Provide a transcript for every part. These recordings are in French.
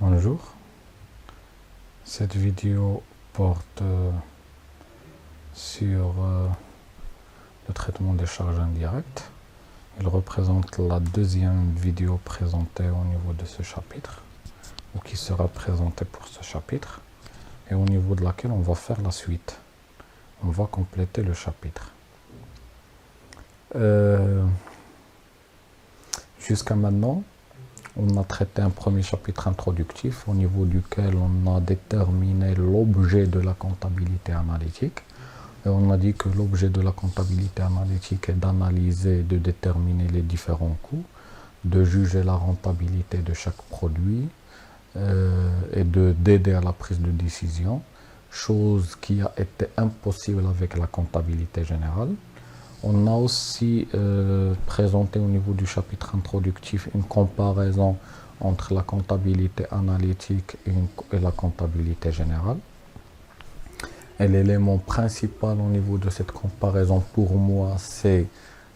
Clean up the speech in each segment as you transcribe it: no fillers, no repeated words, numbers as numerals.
Bonjour, cette vidéo porte sur le traitement des charges indirectes. Il représente la deuxième vidéo présentée au niveau de ce chapitre, ou qui sera présentée pour ce chapitre, et au niveau de laquelle on va faire la suite. On va compléter le chapitre. Jusqu'à maintenant, on a traité un premier chapitre introductif au niveau duquel on a déterminé l'objet de la comptabilité analytique. Et on a dit que l'objet de la comptabilité analytique est d'analyser, de déterminer les différents coûts, de juger la rentabilité de chaque produit et d'aider à la prise de décision, chose qui a été impossible avec la comptabilité générale. On a aussi présenté au niveau du chapitre introductif une comparaison entre la comptabilité analytique et la comptabilité générale. Et l'élément principal au niveau de cette comparaison pour moi, c'est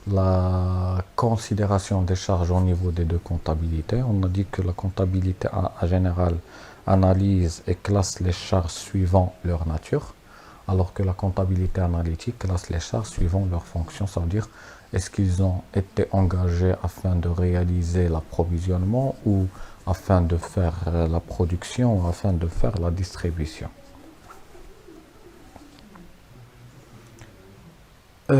la considération des charges au niveau des deux comptabilités. On a dit que la comptabilité générale analyse et classe les charges suivant leur nature, alors que la comptabilité analytique classe les charges suivant leur fonction, c'est-à-dire est-ce qu'ils ont été engagés afin de réaliser l'approvisionnement ou afin de faire la production ou afin de faire la distribution. Et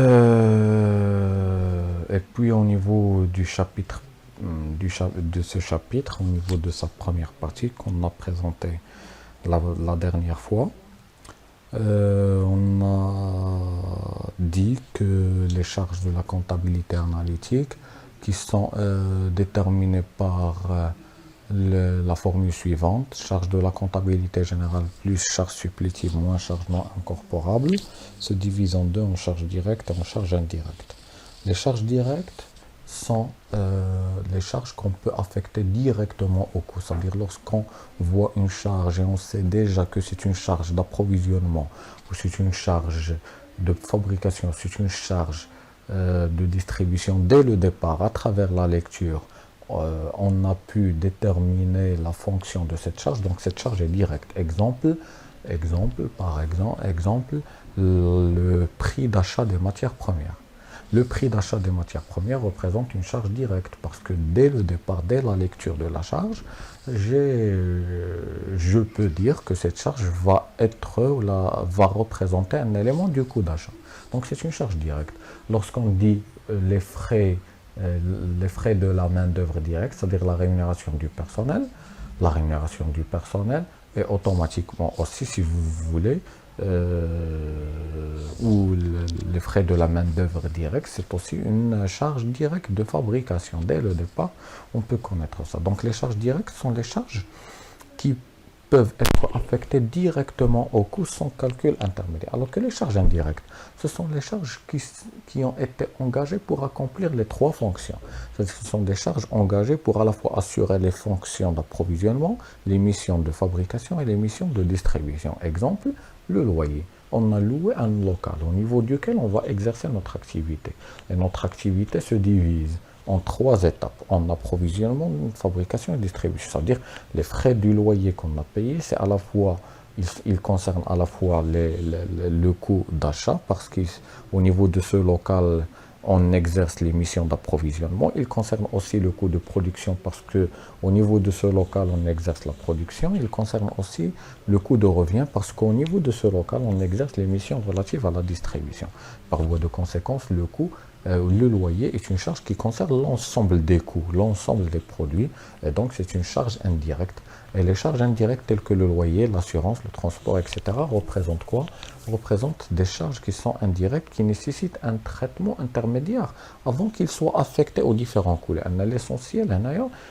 puis au niveau du chapitre, de ce chapitre, au niveau de sa première partie qu'on a présentée la dernière fois, on a dit que les charges de la comptabilité analytique qui sont déterminées par la formule suivante, charge de la comptabilité générale plus charge supplétive moins charge non incorporable, se divise en deux, en charge directe et en charge indirecte. Les charges directes sont les charges qu'on peut affecter directement au coût. C'est-à-dire lorsqu'on voit une charge et on sait déjà que c'est une charge d'approvisionnement, ou c'est une charge de fabrication, c'est une charge de distribution dès le départ, à travers la lecture, on a pu déterminer la fonction de cette charge, donc cette charge est directe. Exemple, le prix d'achat des matières premières. Le prix d'achat des matières premières représente une charge directe parce que dès le départ, dès la lecture de la charge, je peux dire que cette charge va représenter un élément du coût d'achat. Donc c'est une charge directe. Lorsqu'on dit les frais de la main-d'œuvre directe, c'est-à-dire la rémunération du personnel est automatiquement aussi, si vous voulez, ou les frais de la main-d'œuvre directe, c'est aussi une charge directe de fabrication. Dès le départ, on peut connaître ça. Donc les charges directes sont les charges qui peuvent être affectées directement au coût sans calcul intermédiaire. Alors que les charges indirectes, ce sont les charges qui ont été engagées pour accomplir les trois fonctions. Ce sont des charges engagées pour à la fois assurer les fonctions d'approvisionnement, les missions de fabrication et les missions de distribution. Exemple, le loyer. On a loué un local au niveau duquel on va exercer notre activité. Et notre activité se divise en trois étapes, en approvisionnement, fabrication et distribution. C'est-à-dire les frais du loyer qu'on a payé, c'est à la fois, ils concernent à la fois le coût d'achat, parce qu'au niveau de ce local, on exerce les missions d'approvisionnement. Il concerne aussi le coût de production parce que au niveau de ce local, on exerce la production. Il concerne aussi le coût de revient parce qu'au niveau de ce local, on exerce les missions relatives à la distribution. Par voie de conséquence, le loyer est une charge qui concerne l'ensemble des coûts, l'ensemble des produits, et donc c'est une charge indirecte. Et les charges indirectes telles que le loyer, l'assurance, le transport, etc. représentent quoi? Représentent des charges qui sont indirectes, qui nécessitent un traitement intermédiaire avant qu'ils soient affectés aux différents coûts. L'essentiel,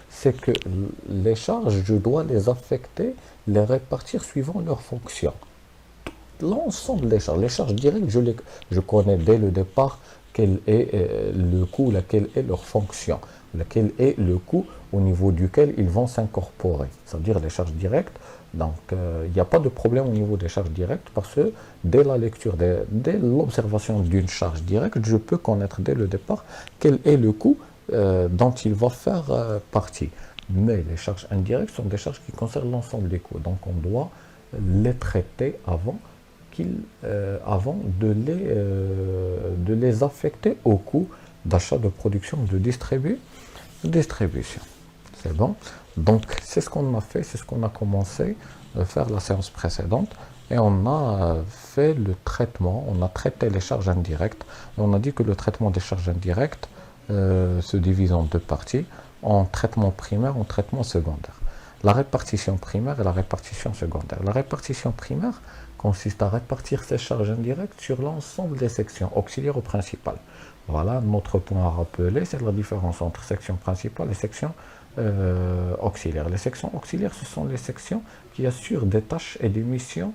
c'est que les charges, je dois les affecter, les répartir suivant leur fonction. L'ensemble des charges, les charges directes, je connais dès le départ quel est le coût, laquelle est leur fonction, lequel est le coût au niveau duquel ils vont s'incorporer, c'est-à-dire les charges directes. Donc, il n'y a pas de problème au niveau des charges directes parce que dès la lecture, dès l'observation d'une charge directe, je peux connaître dès le départ quel est le coût dont il va faire partie. Mais les charges indirectes sont des charges qui concernent l'ensemble des coûts. Donc on doit les traiter avant de les affecter au coût d'achat, de production, de distribution. C'est bon. Donc c'est ce qu'on a fait, c'est ce qu'on a commencé à faire la séance précédente. Et on a fait le traitement, on a traité les charges indirectes. Et on a dit que le traitement des charges indirectes se divise en deux parties, en traitement primaire, en traitement secondaire. La répartition primaire et la répartition secondaire. La répartition primaire consiste à répartir ces charges indirectes sur l'ensemble des sections auxiliaires ou principales. Voilà, notre point à rappeler, c'est la différence entre section principale et section auxiliaire. Les sections auxiliaires, ce sont les sections qui assurent des tâches et des missions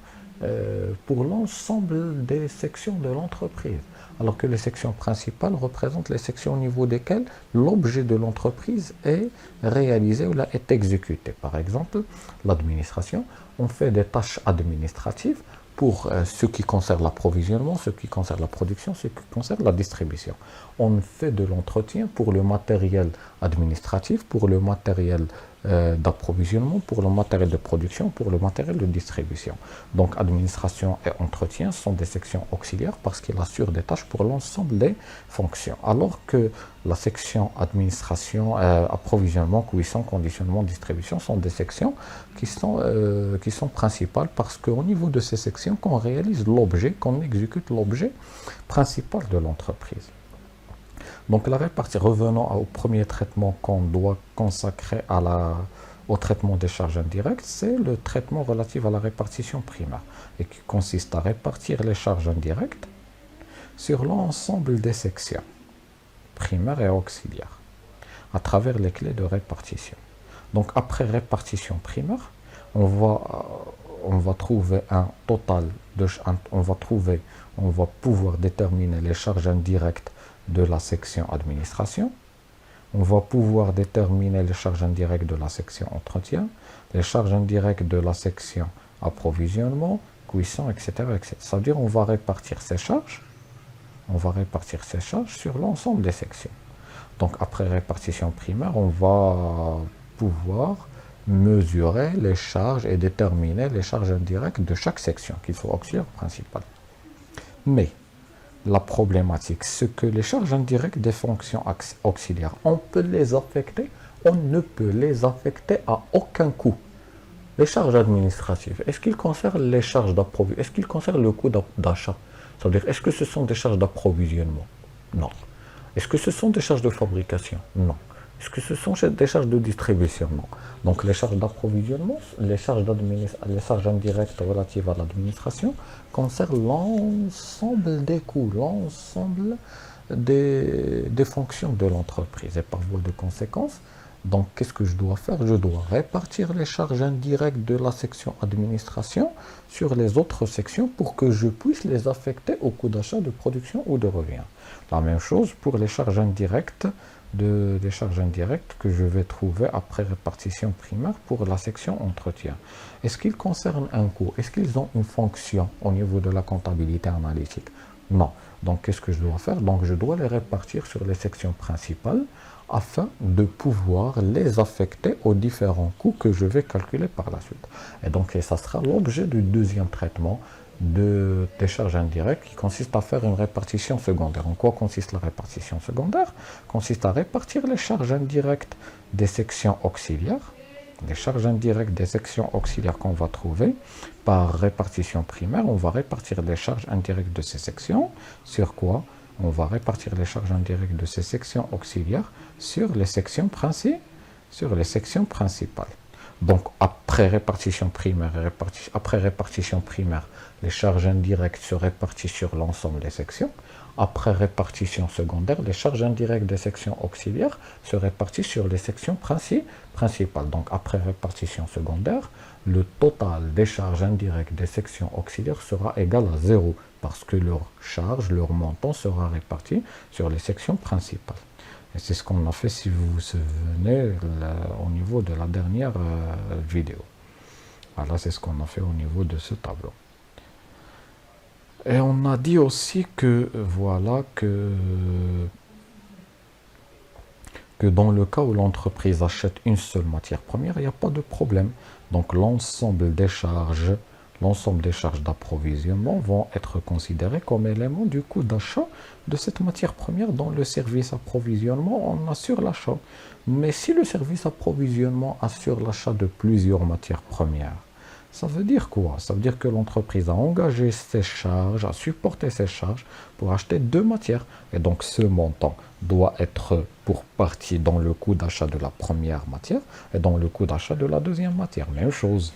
pour l'ensemble des sections de l'entreprise. Alors que les sections principales représentent les sections au niveau desquelles l'objet de l'entreprise est réalisé ou là est exécuté. Par exemple, l'administration, on fait des tâches administratives pour ce qui concerne l'approvisionnement, ce qui concerne la production, ce qui concerne la distribution. On fait de l'entretien pour le matériel administratif, pour le matériel d'approvisionnement, pour le matériel de production, pour le matériel de distribution. Donc administration et entretien sont des sections auxiliaires parce qu'ils assurent des tâches pour l'ensemble des fonctions. Alors que la section administration, approvisionnement, cuisson, conditionnement, distribution sont des sections qui sont principales parce qu'au niveau de ces sections qu'on réalise l'objet, qu'on exécute l'objet principal de l'entreprise. Donc la répartition, revenons au premier traitement qu'on doit consacrer au traitement des charges indirectes, c'est le traitement relatif à la répartition primaire et qui consiste à répartir les charges indirectes sur l'ensemble des sections primaires et auxiliaires à travers les clés de répartition. Donc après répartition primaire, on va trouver un total on va pouvoir déterminer les charges indirectes de la section administration. On va pouvoir déterminer les charges indirectes de la section entretien, les charges indirectes de la section approvisionnement, cuisson, etc. etc. Ça veut dire qu'on va répartir ces charges. On va répartir ces charges sur l'ensemble des sections. Donc après répartition primaire, on va pouvoir mesurer les charges et déterminer les charges indirectes de chaque section, qu'il soit auxiliaire ou principale. Mais la problématique, c'est que les charges indirectes des fonctions auxiliaires, on peut les affecter, on ne peut les affecter à aucun coût. Les charges administratives, est-ce qu'ils concernent les charges d'approvisionnement? Est-ce qu'ils concernent le coût d'achat? C'est-à-dire, est-ce que ce sont des charges d'approvisionnement? Non. Est-ce que ce sont des charges de fabrication? Non. Est-ce que ce sont des charges de distribution? Non. Donc les charges d'approvisionnement, les charges indirectes relatives à l'administration concernent l'ensemble des coûts, l'ensemble des fonctions de l'entreprise. Et par voie de conséquence, donc qu'est-ce que je dois faire? Je dois répartir les charges indirectes de la section administration sur les autres sections pour que je puisse les affecter au coût d'achat, de production ou de revient. La même chose pour les charges indirectes que je vais trouver après répartition primaire pour la section entretien. Est-ce qu'ils concernent un coût? Est-ce qu'ils ont une fonction au niveau de la comptabilité analytique? Non. Donc qu'est-ce que je dois faire? Donc je dois les répartir sur les sections principales afin de pouvoir les affecter aux différents coûts que je vais calculer par la suite. Et donc ça sera l'objet du deuxième traitement des charges indirectes qui consiste à faire une répartition secondaire. En quoi consiste la répartition secondaire? Consiste à répartir les charges indirectes des sections auxiliaires, les charges indirectes des sections auxiliaires qu'on va trouver par répartition primaire. On va répartir les charges indirectes de ces sections sur quoi? On va répartir les charges indirectes de ces sections auxiliaires sur les sections principales. Donc après répartition primaire, les charges indirectes se répartissent sur l'ensemble des sections. Après répartition secondaire, les charges indirectes des sections auxiliaires se répartissent sur les sections principales. Donc après répartition secondaire, le total des charges indirectes des sections auxiliaires sera égal à 0 parce que leur charge, leur montant sera réparti sur les sections principales. Et c'est ce qu'on a fait, si vous vous souvenez, au niveau de la dernière vidéo. Voilà, c'est ce qu'on a fait au niveau de ce tableau. Et on a dit aussi que, voilà, que dans le cas où l'entreprise achète une seule matière première, il n'y a pas de problème. Donc l'ensemble des charges d'approvisionnement vont être considérées comme éléments du coût d'achat de cette matière première. Dans le service approvisionnement, on assure l'achat. Mais si le service approvisionnement assure l'achat de plusieurs matières premières, ça veut dire quoi? Ça veut dire que l'entreprise a engagé ses charges, a supporté ses charges pour acheter deux matières. Et donc ce montant doit être pour partie dans le coût d'achat de la première matière et dans le coût d'achat de la deuxième matière. Même chose.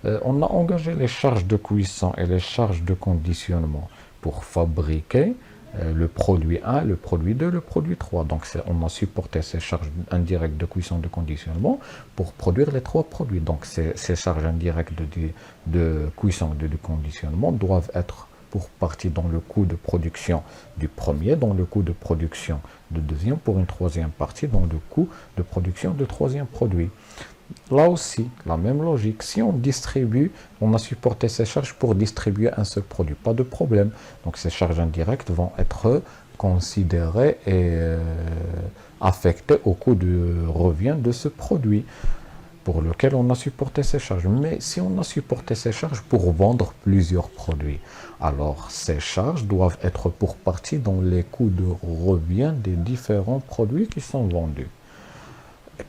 On a engagé les charges de cuisson et les charges de conditionnement pour fabriquer le produit 1, le produit 2, le produit 3. Donc on a supporté ces charges indirectes de cuisson de conditionnement pour produire les trois produits. Donc ces charges indirectes de cuisson et de conditionnement doivent être pour partie dans le coût de production du premier, dans le coût de production du deuxième, pour une troisième partie dans le coût de production du troisième produit. Là aussi, la même logique. Si on distribue, on a supporté ces charges pour distribuer un seul produit, pas de problème. Donc ces charges indirectes vont être considérées et affectées au coût de revient de ce produit pour lequel on a supporté ces charges. Mais si on a supporté ces charges pour vendre plusieurs produits, alors ces charges doivent être pour partie dans les coûts de revient des différents produits qui sont vendus.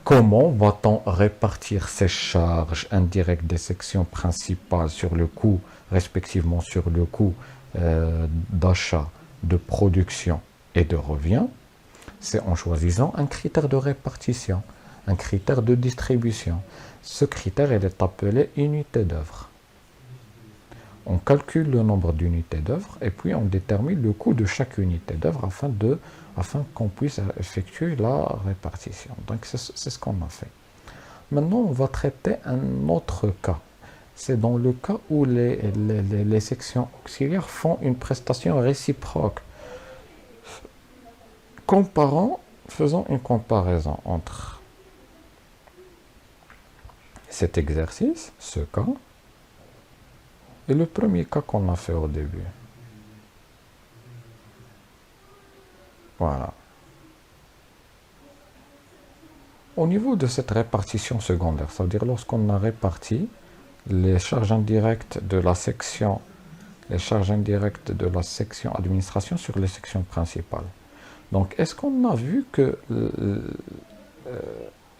Comment va-t-on répartir ces charges indirectes des sections principales sur le coût, respectivement sur le coût d'achat, de production et de revient? C'est en choisissant un critère de répartition, un critère de distribution. Ce critère est appelé unité d'œuvre. On calcule le nombre d'unités d'œuvre et puis on détermine le coût de chaque unité d'œuvre afin qu'on puisse effectuer la répartition. Donc c'est ce qu'on a fait. Maintenant, on va traiter un autre cas. C'est dans le cas où les sections auxiliaires font une prestation réciproque. Faisons une comparaison entre cet exercice, ce cas, et le premier cas qu'on a fait au début. Voilà. Au niveau de cette répartition secondaire, ça veut dire lorsqu'on a réparti les charges indirectes de la section, administration sur les sections principales. Donc, est-ce qu'on a vu que,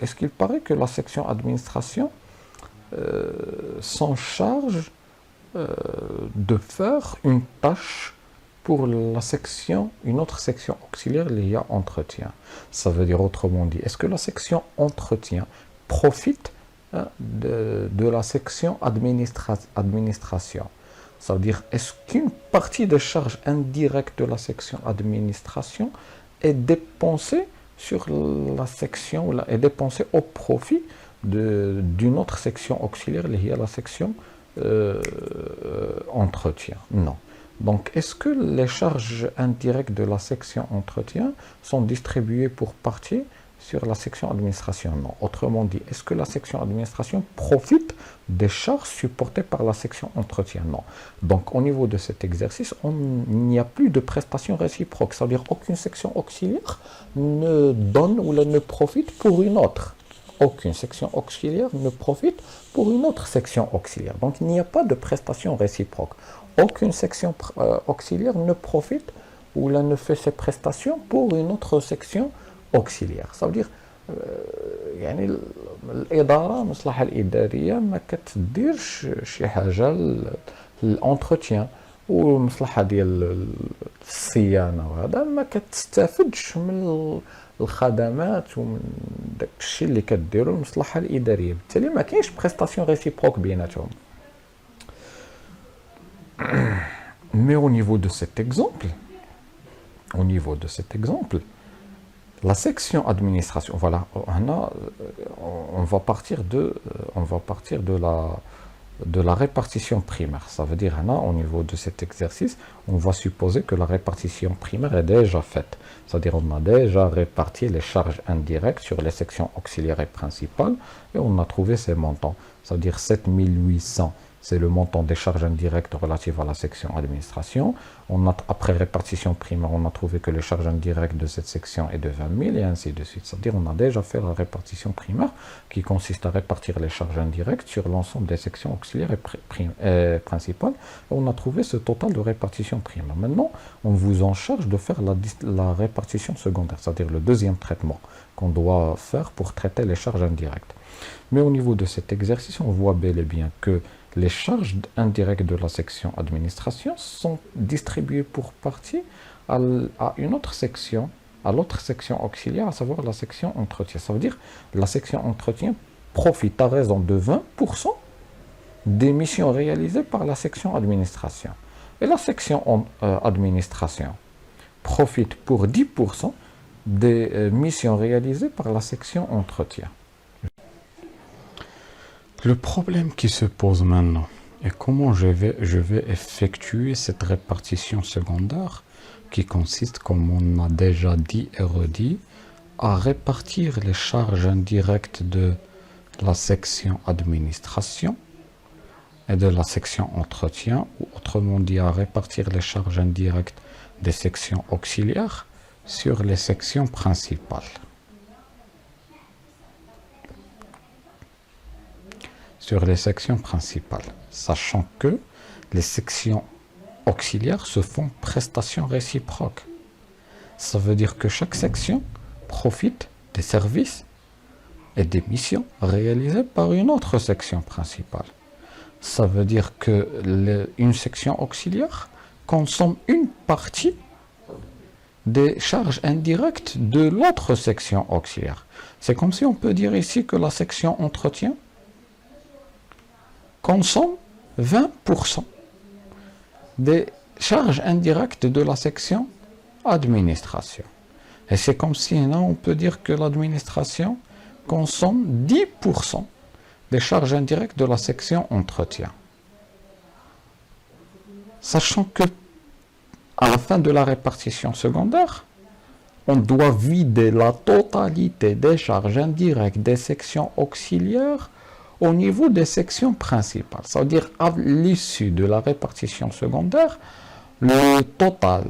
est-ce qu'il paraît que la section administration s'en charge de faire une tâche pour une autre section auxiliaire liée à entretien? Ça veut dire autrement dit, est-ce que la section entretien profite de la section administration? Ça veut dire, est-ce qu'une partie des charges indirectes de la section administration est dépensée sur la section, est dépensée au profit d'une autre section auxiliaire liée à la section entretien? Non. Donc, est-ce que les charges indirectes de la section entretien sont distribuées pour partie sur la section administration? Non. Autrement dit, est-ce que la section administration profite des charges supportées par la section entretien? Non. Donc, au niveau de cet exercice, il n'y a plus de prestation réciproque. C'est-à-dire aucune section auxiliaire ne donne ou ne profite pour une autre. Aucune section auxiliaire ne profite pour une autre section auxiliaire. Donc, il n'y a pas de prestation réciproque. Aucune section auxiliaire ne profite ou ne fait ses prestations pour une autre section auxiliaire. Ça veut dire يعني الإدارة المصلحة الإدارية ما كتديرش شي حاجة للأنتروتيان والمصلحة ديال الصيانة وهذا ما كتستافدش من الخدمات ومن داك الشيء اللي كديرو المصلحة الإدارية. بالتالي ما كاينش بريستاسيون ريسيبروك بيناتهم. Mais au niveau de cet exemple, la section administration, voilà, on va partir de la répartition primaire. Ça veut dire, au niveau de cet exercice, on va supposer que la répartition primaire est déjà faite. C'est-à-dire, on a déjà réparti les charges indirectes sur les sections auxiliaires et principales et on a trouvé ces montants. C'est-à-dire 7800 c'est le montant des charges indirectes relatives à la section administration. Après répartition primaire, on a trouvé que les charges indirectes de cette section est de 20 000 et ainsi de suite. C'est-à-dire on a déjà fait la répartition primaire qui consiste à répartir les charges indirectes sur l'ensemble des sections auxiliaires et principales. Et on a trouvé ce total de répartition primaire. Maintenant, on vous en charge de faire la répartition secondaire, c'est-à-dire le deuxième traitement qu'on doit faire pour traiter les charges indirectes. Mais au niveau de cet exercice, on voit bel et bien que les charges indirectes de la section administration sont distribuées pour partie à une autre section, à l'autre section auxiliaire, à savoir la section entretien. Ça veut dire que la section entretien profite à raison de 20% des missions réalisées par la section administration. Et la section administration profite pour 10% des missions réalisées par la section entretien. Le problème qui se pose maintenant est comment je vais effectuer cette répartition secondaire qui consiste, comme on a déjà dit et redit, à répartir les charges indirectes de la section administration et de la section entretien, ou autrement dit à répartir les charges indirectes des sections auxiliaires sur les sections principales. Sur les sections principales, sachant que les sections auxiliaires se font prestation réciproque. Ça veut dire que chaque section profite des services et des missions réalisées par une autre section principale. Ça veut dire que une section auxiliaire consomme une partie des charges indirectes de l'autre section auxiliaire. C'est comme si on peut dire ici que la section entretien consomme 20% des charges indirectes de la section administration. Et c'est comme si on peut dire que l'administration consomme 10% des charges indirectes de la section entretien. Sachant que à la fin de la répartition secondaire, on doit vider la totalité des charges indirectes des sections auxiliaires au niveau des sections principales. C'est-à-dire, à l'issue de la répartition secondaire, le total,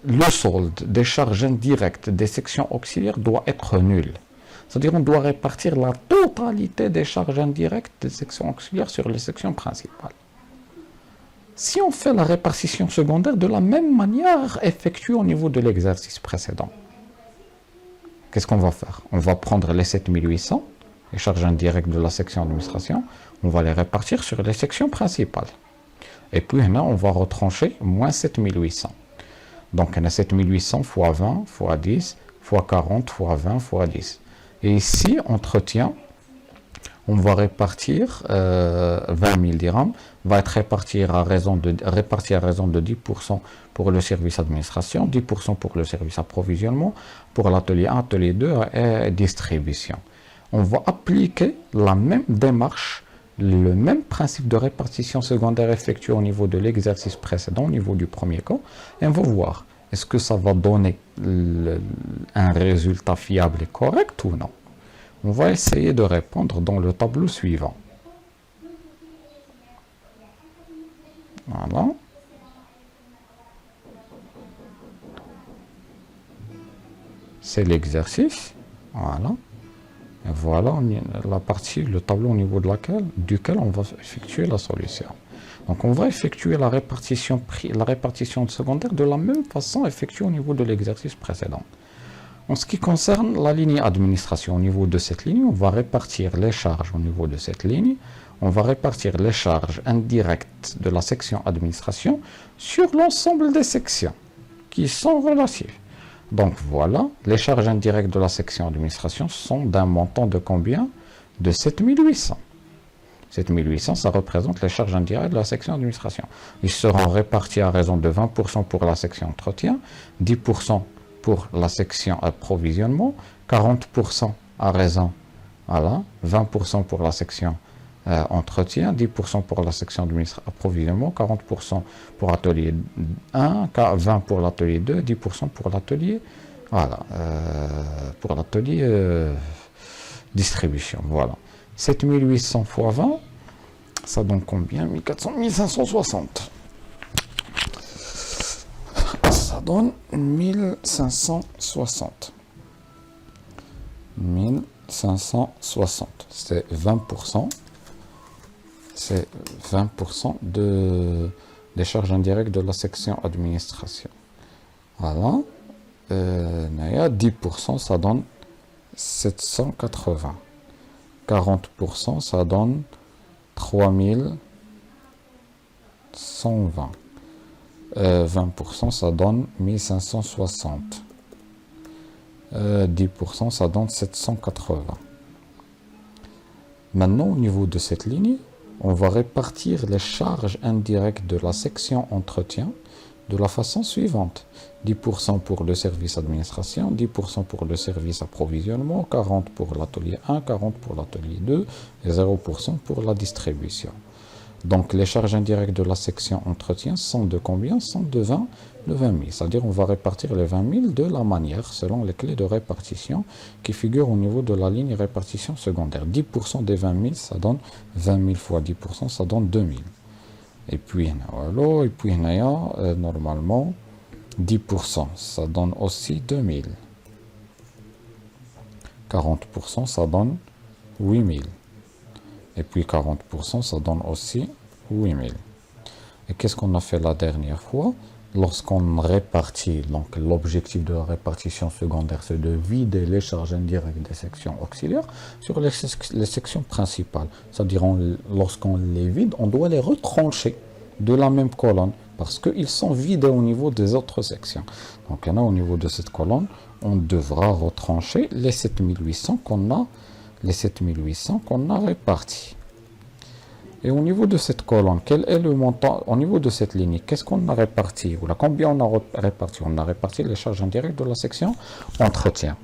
le solde des charges indirectes des sections auxiliaires doit être nul. C'est-à-dire, on doit répartir la totalité des charges indirectes des sections auxiliaires sur les sections principales. Si on fait la répartition secondaire de la même manière effectuée au niveau de l'exercice précédent, qu'est-ce qu'on va faire? On va prendre les 7800, les charges indirectes de la section administration, on va les répartir sur les sections principales. Et puis là, on va retrancher moins 7800. Donc, on a 7800 fois 20, fois 10, fois 40, fois 20, fois 10. Et ici, entretien, on va répartir 20 000 dirhams, va être réparti à raison de 10% pour le service administration, 10% pour le service approvisionnement, pour l'atelier 1, atelier 2 et distribution. On va appliquer la même démarche, le même principe de répartition secondaire effectué au niveau de l'exercice précédent, au niveau du premier cas, et on va voir est-ce que ça va donner un résultat fiable et correct ou non. On va essayer de répondre dans le tableau suivant. Voilà. C'est l'exercice. Voilà. Et voilà la partie, le tableau au niveau duquel on va effectuer la solution. Donc on va effectuer la répartition secondaire de la même façon effectuée au niveau de l'exercice précédent. En ce qui concerne la ligne administration, au niveau de cette ligne, on va répartir les charges au niveau de cette ligne. On va répartir les charges indirectes de la section administration sur l'ensemble des sections qui sont relatives. Donc voilà, les charges indirectes de la section administration sont d'un montant de combien? De 7800. 7800, ça représente les charges indirectes de la section administration. Ils seront répartis à raison de 20% pour la section entretien, 10% pour la section approvisionnement, 40% à raison, voilà, 20% pour la section entretien, 10% pour la section approvisionnement, 40% pour l'atelier 1, 20% pour l'atelier 2, 10% pour l'atelier, voilà, pour l'atelier distribution. Voilà. 7800 fois 20, Ça donne combien? 1400, 1560. Ça donne 1560. 1560. C'est 20%. C'est 20% des charges indirectes de la section administration. Voilà. 10%, ça donne 780. 40%, ça donne 3120. 20%, ça donne 1560. 10%, ça donne 780. Maintenant, au niveau de cette ligne, on va répartir les charges indirectes de la section entretien de la façon suivante. 10% pour le service administration, 10% pour le service approvisionnement, 40% pour l'atelier 1, 40% pour l'atelier 2 et 0% pour la distribution. Donc les charges indirectes de la section entretien sont de combien? Sont de 20 000. C'est-à-dire on va répartir les 20 000 de la manière selon les clés de répartition qui figurent au niveau de la ligne répartition secondaire. 10% des 20 000, ça donne 20 000 fois 10%, ça donne 2 000. Et puis, voilà, normalement, 10%, ça donne aussi 2 000. 40%, ça donne 8 000. Et puis 40%, ça donne aussi 8 000. Et qu'est-ce qu'on a fait la dernière fois? Lorsqu'on répartit, donc l'objectif de la répartition secondaire, c'est de vider les charges indirectes des sections auxiliaires sur les sections principales. C'est-à-dire, lorsqu'on les vide, on doit les retrancher de la même colonne, parce qu'ils sont vidés au niveau des autres sections. Donc, là, au niveau de cette colonne, on devra retrancher les 7800 qu'on a répartis. Et au niveau de cette colonne, quel est le montant? Au niveau de cette ligne, qu'est-ce qu'on a réparti? Ou là, combien on a réparti? On a réparti les charges indirectes de la section entretien.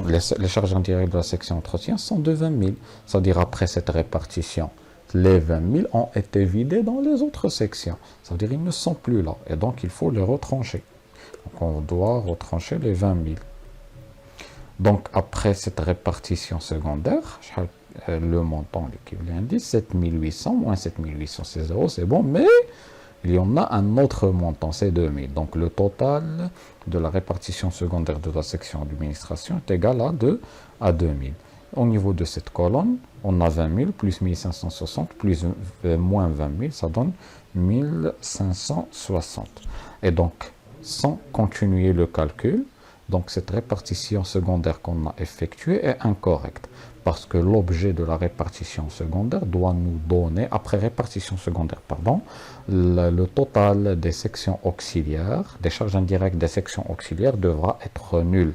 Les charges indirectes de la section entretien sont de 20 000. C'est-à-dire, après cette répartition, les 20 000 ont été vidés dans les autres sections. C'est-à-dire, ils ne sont plus là. Et donc, il faut les retrancher. Donc, on doit retrancher les 20 000. Donc, après cette répartition secondaire, le montant, l'équivalent indice, 7800 moins 7800, c'est 0, c'est bon, mais il y en a un autre montant, c'est 2000. Donc, le total de la répartition secondaire de la section d'administration est égal à 2000. Au niveau de cette colonne, on a 20 000 plus 1560 plus moins 20 000, ça donne 1560. Et donc, sans continuer le calcul, donc cette répartition secondaire qu'on a effectuée est incorrecte. Parce que l'objet de la répartition secondaire doit nous donner, après répartition secondaire, le total des sections auxiliaires, des charges indirectes des sections auxiliaires devra être nul.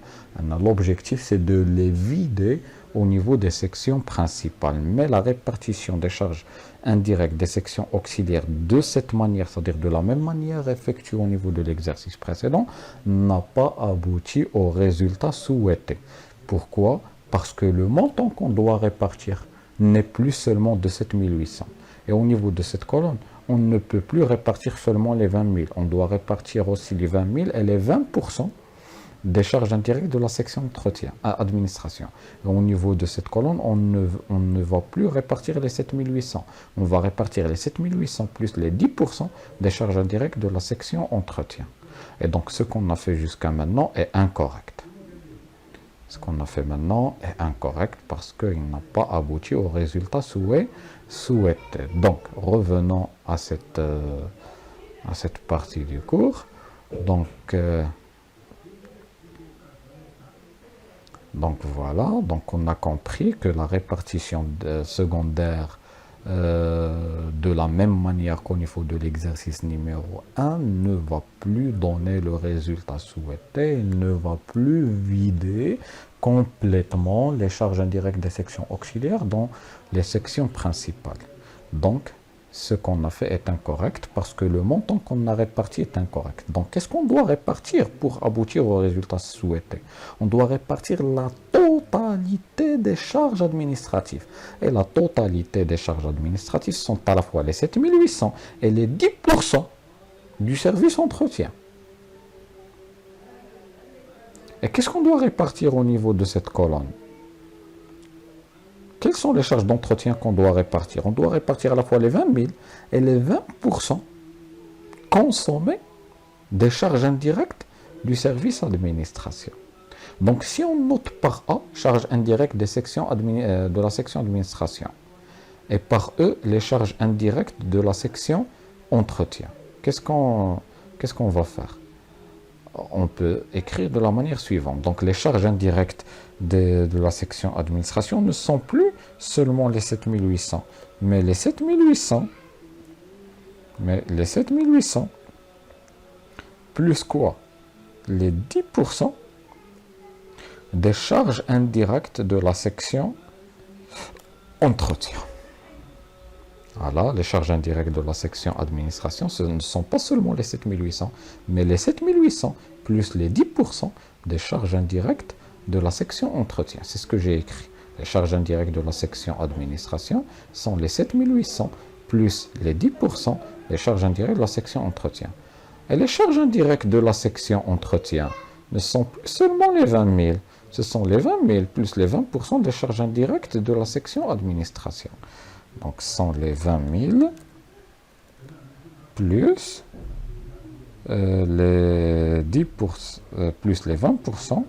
L'objectif, c'est de les vider au niveau des sections principales. Mais la répartition des charges indirectes des sections auxiliaires de cette manière, c'est-à-dire de la même manière effectuée au niveau de l'exercice précédent, n'a pas abouti au résultat souhaité. Pourquoi? Parce que le montant qu'on doit répartir n'est plus seulement de 7800. Et au niveau de cette colonne, on ne peut plus répartir seulement les 20 000. On doit répartir aussi les 20 000 et les 20% des charges indirectes de la section entretien, administration. Et au niveau de cette colonne, on ne va plus répartir les 7800. On va répartir les 7800 plus les 10% des charges indirectes de la section entretien. Et donc, ce qu'on a fait jusqu'à maintenant est incorrect. Ce qu'on a fait maintenant est incorrect parce qu'il n'a pas abouti au résultat souhaité. Donc, revenons à cette partie du cours. Donc voilà, donc on a compris que la répartition secondaire de la même manière qu'au niveau de l'exercice numéro 1 ne va plus donner le résultat souhaité, ne va plus vider complètement les charges indirectes des sections auxiliaires dans les sections principales. Donc, ce qu'on a fait est incorrect parce que le montant qu'on a réparti est incorrect. Donc, qu'est-ce qu'on doit répartir pour aboutir au résultat souhaité? On doit répartir la totalité des charges administratives. Et la totalité des charges administratives sont à la fois les 7800 et les 10% du service entretien. Et qu'est-ce qu'on doit répartir au niveau de cette colonne? quelles sont les charges d'entretien qu'on doit répartir? On doit répartir à la fois les 20 000 et les 20% consommés des charges indirectes du service administration. Donc, si on note par A, charges indirectes de la section administration, et par E, les charges indirectes de la section entretien, qu'est-ce qu'on va faire? On peut écrire de la manière suivante. Donc, les charges indirectes de la section administration ne sont plus seulement les 7800, mais les 7800, plus quoi? Les 10% des charges indirectes de la section entretien. Voilà, les charges indirectes de la section administration, ce ne sont pas seulement les 7800, mais les 7800 plus les 10% des charges indirectes de la section entretien. C'est ce que j'ai écrit. Les charges indirectes de la section administration sont les 7800 plus les 10% des charges indirectes de la section entretien. Et les charges indirectes de la section entretien ne sont plus seulement les 20 000, ce sont les 20 000 plus les 20% des charges indirectes de la section administration. Donc, ce sont les 20 000 plus les 10%, plus les 20%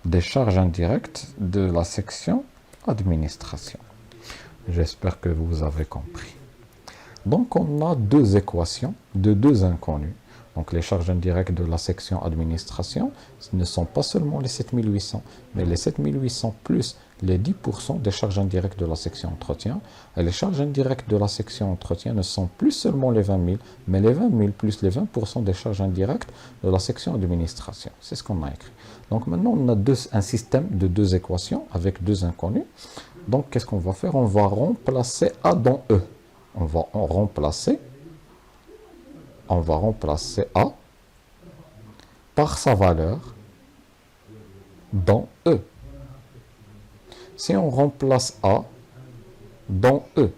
des charges indirectes de la section administration. J'espère que vous avez compris. Donc, on a deux équations de deux inconnus. Donc, les charges indirectes de la section administration ce ne sont pas seulement les 7800, mais les 7800 plus les 10% des charges indirectes de la section entretien. Et les charges indirectes de la section entretien ne sont plus seulement les 20 000, mais les 20 000 plus les 20% des charges indirectes de la section administration. C'est ce qu'on a écrit. Donc, maintenant, on a un système de deux équations avec deux inconnus. Donc, qu'est-ce qu'on va faire? On va remplacer A dans E. On va remplacer A par sa valeur dans E. Si on remplace A dans E